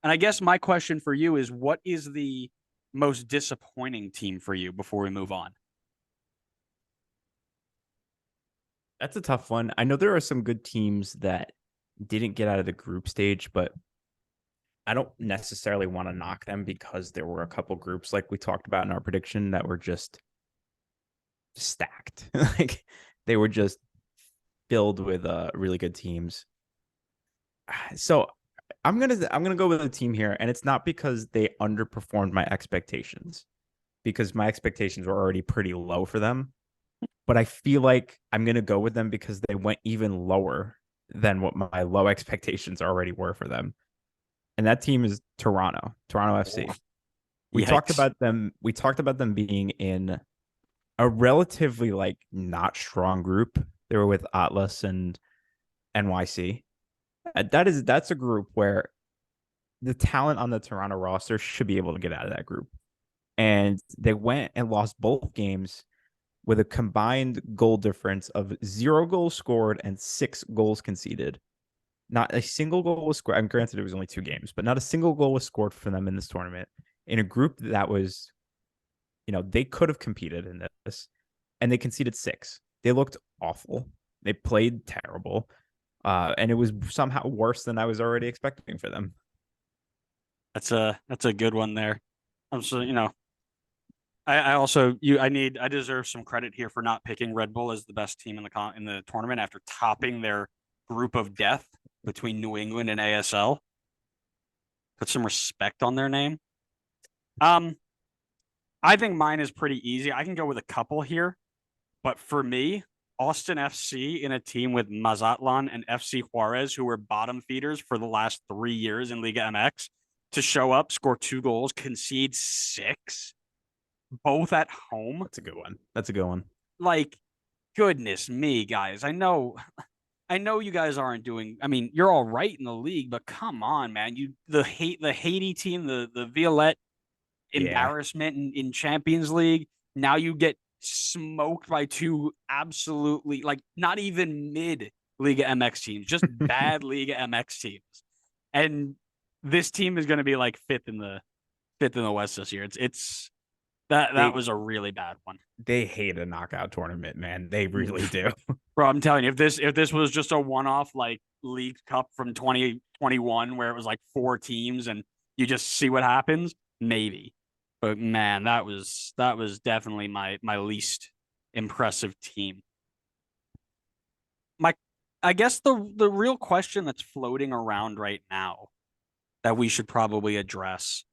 And I guess my question for you is, what is the most disappointing team for you before we move on? That's a tough one. I know there are some good teams that didn't get out of the group stage, but I don't necessarily want to knock them because there were a couple groups like we talked about in our prediction that were just stacked. Like they were just filled with really good teams. So I'm gonna go with a team here, and it's not because they underperformed my expectations, because my expectations were already pretty low for them. But I feel like I'm gonna go with them because they went even lower than what my low expectations already were for them. And that team is Toronto FC. We talked Yikes. about them. We talked about them being in a relatively like not strong group. They were with Atlas and NYC. That's a group where the talent on the Toronto roster should be able to get out of that group. And they went and lost both games with a combined goal difference of 0 goals scored and 6 goals conceded. Not a single goal was scored. I'm granted it was only 2 games, but not a single goal was scored for them in this tournament in a group that was, they could have competed in this, and they conceded 6. They looked awful. They played terrible, and it was somehow worse than I was already expecting for them. That's a good one there. I'm so I also I deserve some credit here for not picking Red Bull as the best team in the tournament after topping their group of death between New England and ASL. Put some respect on their name. Um, I think mine is pretty easy. I can go with a couple here, but for me, Austin FC in a team with Mazatlan and FC Juarez, who were bottom feeders for the last 3 years in Liga MX, to show up, score 2 goals, concede 6, both at home. That's a good one. That's a good one. Like, goodness me, guys. I know you guys aren't doing. I mean, you're all right in the league, but come on, man. The Haiti team, the Violette Yeah. embarrassment in Champions League. Now you get smoked by two absolutely like not even mid Liga MX teams, just bad Liga MX teams. And this team is going to be like fifth in the West this year. It's that They was a really bad one. they hate a knockout tournament, man. They really do. Bro, I'm telling you, if this was just a one-off like League Cup from 2021 where it was like 4 teams and you just see what happens, maybe. But man, that was definitely my least impressive team. My I guess the real question that's floating around right now that we should probably address